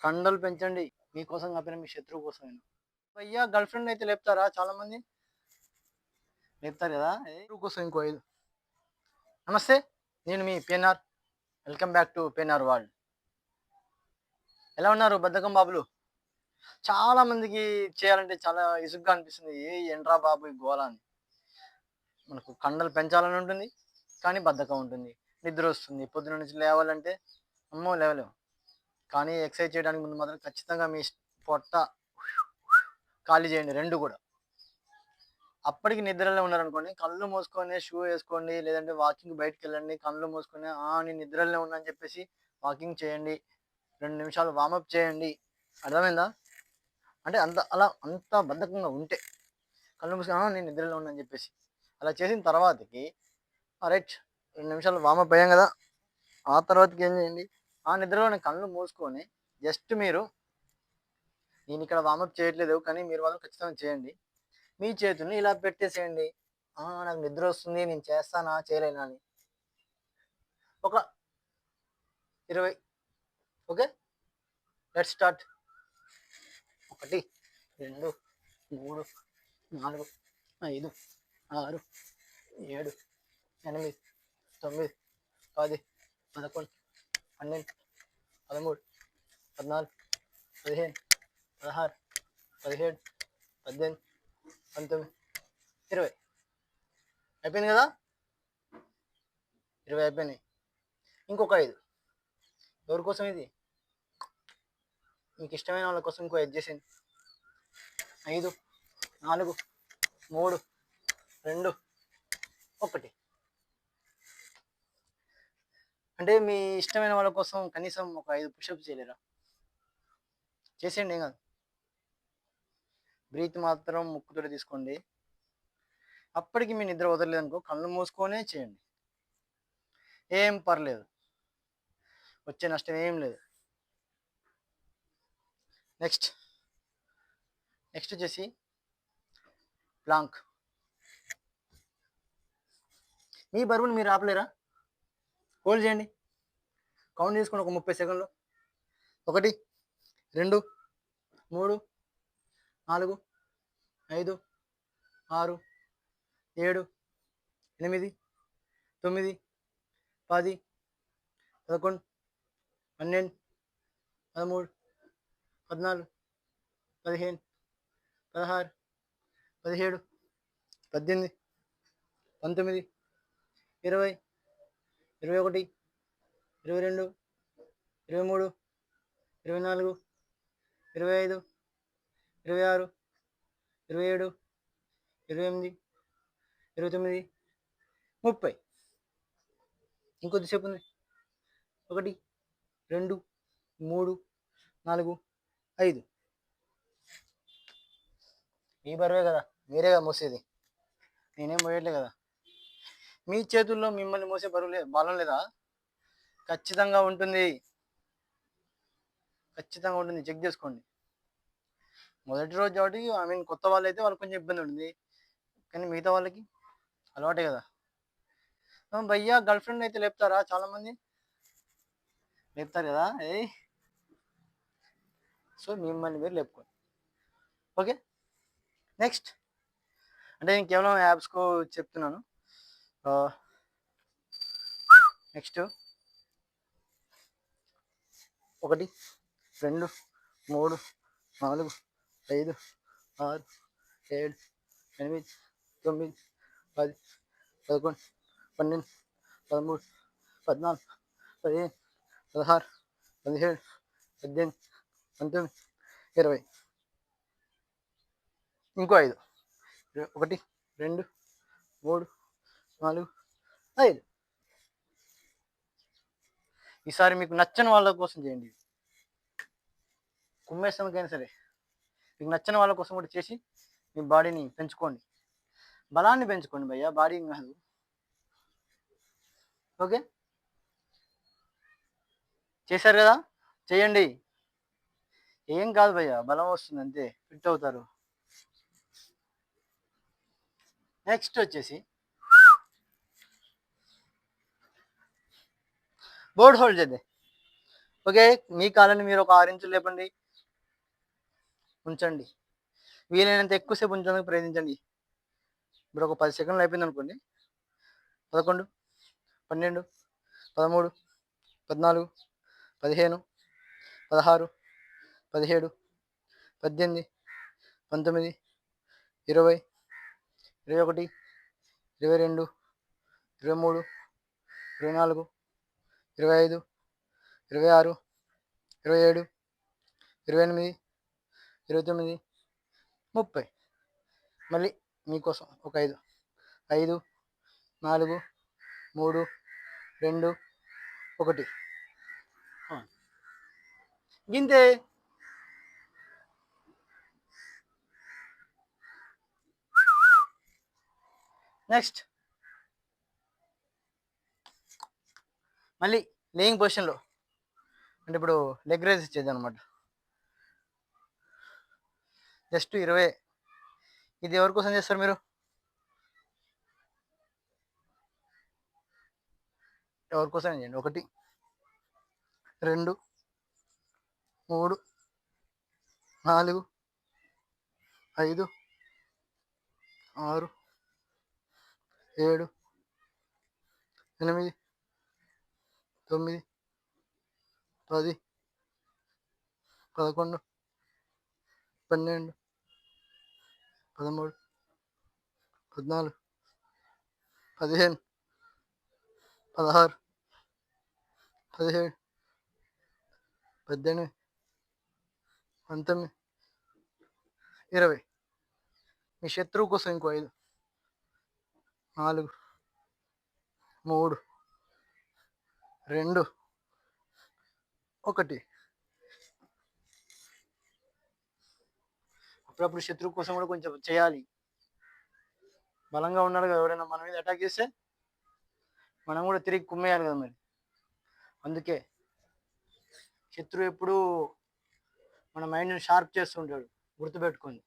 కండలు పెంచండి. మీకోసం కాకపోయినా మీ శత్రువు కోసమైనా. భయ్యా గర్ల్ ఫ్రెండ్ అయితే లేపుతారా చాలామంది? లేపుతారు కదా! శత్రువు కోసం ఇంకో 5. నమస్తే. నేను మీ PNR. Welcome back to PNR world. ఎలా ఉన్నారు బద్ధకం బాబులు? చాలా మందికి చేయాలంటే చాలా ఇసుగ్గా అనిపిస్తుంది. ఏంట్రా బాబు ఈ గోల అని. మనకు కండలు పెంచాలని ఉంటుంది. కానీ బద్ధకం ఉంటుంది. నిద్రొస్తుంది. పొద్దున నుంచి లేవాలంటే అమ్మో! లేవలేము. కానీ ఎక్సర్సైజ్ చేయడానికి ముందు మాత్రం ఖచ్చితంగా మీ పొట్ట ఖాళీ చేయండి 2 కూడా. అప్పటికి నిద్రలో ఉన్నారనుకోండి, కళ్ళు మూసుకొని షూ ఏసుకోండి. లేదంటే వాకింగ్ బయటికెళ్ళండి. కళ్ళు మూసుకొని నేను నిద్రలోనే ఉన్నా అని చెప్పేసి వాకింగ్ చేయండి. 2 నిమిషాలు వార్మప్ చేయండి. అర్థమైందా? అంటే అంత బద్ధకంగా ఉంటే కళ్ళు మూసుకొని నేను నిద్రలో ఉన్నా అని చెప్పేసి. అలా చేసిన తర్వాతకి రైట్ 2 నిమిషాలు వార్మప్ అయ్యాం కదా! ఆ తర్వాతకి ఏం చేయండి, ఆ నిద్రలోనే కళ్ళు మూసుకొని జస్ట్ మీరు నేనిక్కడ వార్మప్ చేయట్లేదు. కానీ మీరు మాత్రం ఖచ్చితంగా చేయండి. మీ చేతుల్ని ఇలా పెట్టేసేయండి. నాకు నిద్రొస్తుంది. నేను చేస్తానా? చేయలేనా అని. ఒక 20 ఓకే. Let's start. 1, 2, 3, 4, 5, 6, 7, 8, 9, 10, 11, 12, 13, 14, 15, 16, 17, 18, 19, 20. అయిపోయింది కదా! 20 అయిపోయినాయి. ఇంకొక 5. ఎవరి కోసం ఇది? మీకు ఇష్టమైన వాళ్ళ కోసం ఇంకో 5 చేసేయండి. 5, 4, 3, 2, 1. అంటే మీ ఇష్టమైన వాళ్ళ కోసం కనీసం ఒక 5 పుషప్స్ చేయలేరా? చేసేయండి ఏం కాదు. బ్రీత్ మాత్రం ముక్కుతోటి తీసుకోండి. అప్పటికి మీ నిద్ర వదలలేదనుకో కళ్ళు మూసుకొనే చేయండి. ఏం పర్లేదు. వచ్చే నష్టం ఏం లేదు. నెక్స్ట్ వచ్చేసి ప్లాంక్. మీ బరువుని మీరు ఆపలేరా? హోల్డ్ చేయండి. కౌంట్ చేసుకోండి ఒక 30 సెకండ్లు. 1, 2, 3, 4, 5, 6, 7, 8, 9, 10, 11, 12, 13, 14, 15, 16, 17, 18, 19, 20, 21, 22, 23, 24, 25, 26, 27, 28, 29, 30. ఇంకొద్దిసేపు ఉంది. 1, 2, 3, 4, 5. మీ బరువే కదా, మీరేగా మోసేది. నేనేం మోయట్లే కదా. మీ చేతుల్లో మిమ్మల్ని మోసే బలం లేదా? ఖచ్చితంగా ఉంటుంది. చెక్ చేసుకోండి. మొదటి రోజు కాబట్టి కొత్త వాళ్ళైతే వాళ్ళకి కొంచెం ఇబ్బంది ఉంటుంది. కానీ మిగతా వాళ్ళకి అలవాటే కదా. భయ్యా గర్ల్ ఫ్రెండ్ అయితే లేపుతారా చాలామంది? లేపుతారు కదా. సో మిమ్మల్ని మీరు లేపుకోండి. ఓకే. నెక్స్ట్ అంటే నేను కేవలం యాప్స్కో చెప్తున్నాను. నెక్స్ట్ 1, 2, 3, 4, 5, 6, 7, 8, 9, 10, 11, 12, 13, 14, 15, 16, 17, 18, 19, 20. ఇంకో 5. 1, 2, 3, 4, 5. ఈసారి మీకు నచ్చని వాళ్ళ కోసం చేయండి. కుమ్మేస్తానికైనా సరే మీకు నచ్చని వాళ్ళ కోసం కూడా చేసి మీ బాడీని పెంచుకోండి. బలాన్ని పెంచుకోండి భయ్యా, బాడీ కాదు. ఓకే. చేశారు కదా, చేయండి. ఏం కాదు భయ్యా, బలం వస్తుంది అంతే, ఫిట్ అవుతారు. నెక్స్ట్ వచ్చేసి బోర్డ్ హోల్డ్ చేద్దాం. ఓకే. మీ కాళ్ళని మీరు ఒక 6 ఇంచులు లేపండి. ఉంచండి. వీలైనంత ఎక్కువ సేపు ఉంచడానికి ప్రయత్నించండి. ఇప్పుడు ఒక 10 సెకండ్లు అయిపోయిందనుకోండి. 11, 12, 13, 14, 15, 16, 17, 18, 19, 20, 21, 22, 23, 24, 25, 26, 27, 28, 29, 30. మళ్ళీ మీకోసం ఒక 5, 5, 4, 3, 2, 1. గింతే. నెక్స్ట్ మళ్ళీ లేయింగ్ పొజిషన్లో, అంటే ఇప్పుడు లెగ్ రైజ్ ఇచ్చేది అనమాట. జస్ట్ 20. ఇది ఎవరి కోసం చేస్తారు మీరు? ఎవరి కోసం చేయండి. 1, 2, 3, 4, 5, 6, 7, 8, 9, 10, 11, 12, 13, 14, 15, 16, 17, 18, 19, 20. మీ శత్రువు కోసం ఇంకో 5, 4, 3, 2, 1. అప్పుడప్పుడు శత్రువు కోసం కూడా కొంచెం చేయాలి. బలంగా ఉన్నాడు కదా, ఎవరైనా మన మీద అటాక్ చేస్తే మనం కూడా తిరిగి కుమ్మేయాలి కదా మరి. అందుకే శత్రువు ఎప్పుడు మన మైండ్ని షార్ప్ చేస్తుంటాడు, గుర్తుపెట్టుకోండి.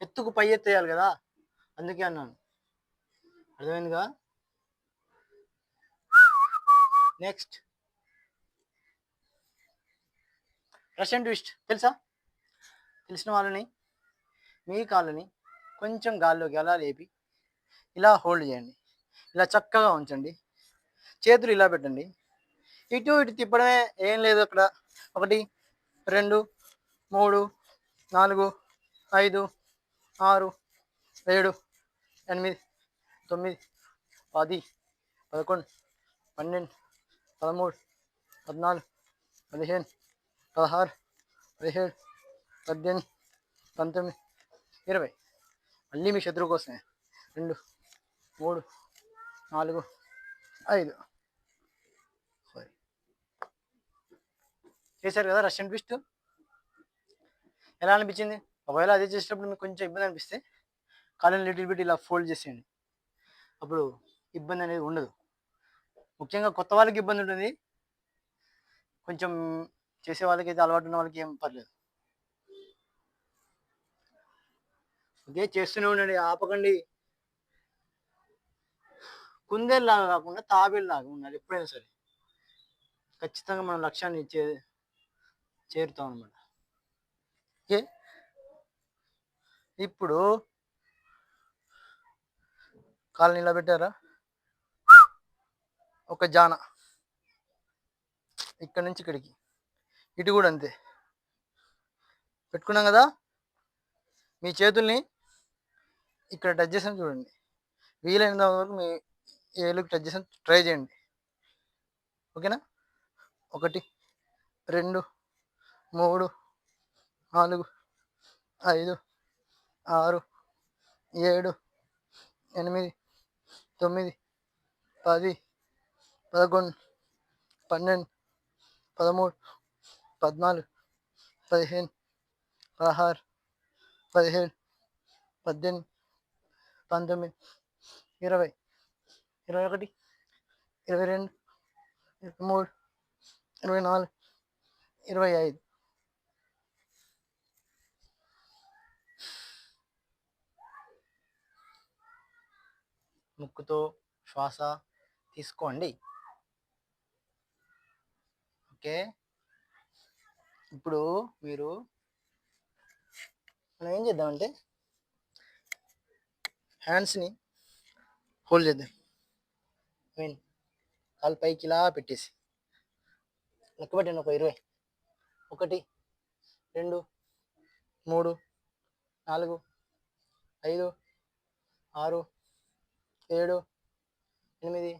ఎత్తుకు పై ఎత్తేయాలి కదా, అందుకే అన్నాను. అర్థమైందిగా? నెక్స్ట్ రష్యన్ ట్విస్ట్ తెలుసా? తెలిసిన వాళ్ళని మీ కాళ్ళని కొంచెం గాల్లోకి అలా లేపి ఇలా హోల్డ్ చేయండి. ఇలా చక్కగా ఉంచండి. చేతులు ఇలా పెట్టండి. ఇటు ఇటు తిప్పడమే, ఏం లేదు అక్కడ. 1, 2, 3, 4, 5, 6, 7, 8, 9, 10, 11, 12, 13, 14, 15, 16, 17, 18, 19, 20. మళ్ళీ మీ శత్రువు కోసమే. 2, 3, 4, 5. చేశారు కదా రష్యన్ ట్విస్ట్. ఎలా అనిపించింది? ఒకవేళ అదే చేసేటప్పుడు మీకు కొంచెం ఇబ్బంది అనిపిస్తే కాళ్ళని లిటిల్ బిట్ ఇలా ఫోల్డ్ చేసేయండి. అప్పుడు ఇబ్బంది అనేది ఉండదు. ముఖ్యంగా కొత్త వాళ్ళకి ఇబ్బంది ఉంటుంది. కొంచెం చేసే వాళ్ళకి అయితే, అలవాటు ఉన్న వాళ్ళకి ఏం పర్లేదు. ఓకే, చేస్తూనే ఉండండి, ఆపకండి. కుందేలాగా కాకుండా తాబేలులాగా ఉండాలి ఎప్పుడైనా సరే. ఖచ్చితంగా మనం లక్ష్యాన్ని చేరుతాం అనమాట. ఓకే, ఇప్పుడు కాళ్ళు నిలబెట్టారా? ఒక జాన ఇక్కడ నుంచి ఇక్కడికి, ఇటు కూడా అంతే పెట్టుకున్నాం కదా. మీ చేతుల్ని ఇక్కడ టచ్ చేసాను చూడండి. వీలైనంత వరకు మీ ఏలుకి టచ్ చేసాను ట్రై చేయండి. ఓకేనా? 1, 2, 3, 4, 5, 6, 7, 8, 9, 10, 11, 12, 13, 14, 15, 16, 17, 18, 19, 20, 21, 22, 23, 24, 25. ముక్కుతో శ్వాస తీసుకోండి. ఓకే. ఇప్పుడు మీరు మనం ఏం చేద్దామంటే హ్యాండ్స్ని హోల్డ్ చేద్దాం. మీన్ కాలు పైకి ఇలా పెట్టేసి లెక్క పెట్టండి. ఒక 20. 1, 2, 3, 4, 5, 6, 7, 8,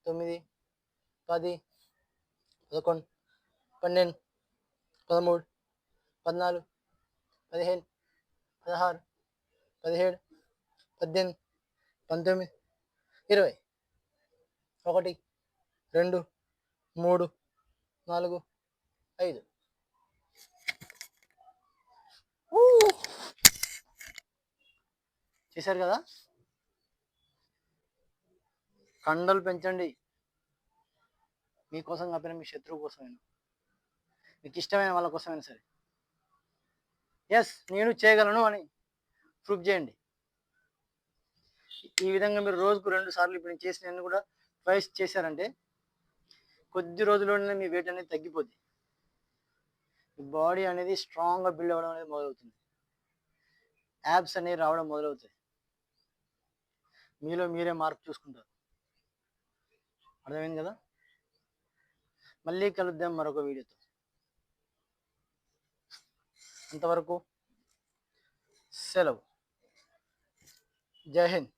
9, 10, 11, 12, 13, 14, 15, 16, 17, 18, 19, 20. 1, 2, 3, 4, 5. చేశారు కదా. కండలు పెంచండి. మీకోసం కాకపోయినా మీ శత్రువు కోసమైనా, మీకు ఇష్టమైన వాళ్ళ కోసమైనా సరే. ఎస్, నేను చేయగలను అని ప్రూఫ్ చేయండి. ఈ విధంగా మీరు రోజుకు 2 సార్లు ఇప్పుడు నేను చేసినవన్నీ కూడా ట్వైస్ చేశారంటే కొద్ది రోజుల్లోనే మీ వెయిట్ అనేది తగ్గిపోద్ది. మీ బాడీ అనేది స్ట్రాంగ్గా బిల్డ్ అవ్వడం అనేది మొదలవుతుంది. యాబ్స్ అనేవి రావడం మొదలవుతాయి. మీలో మీరే మార్పు చూసుకుంటారు. అర్థమైంది కదా. మళ్ళీ కలుద్దాం మరొక వీడియోతో. అంతవరకు సెలవు. జై హింద్.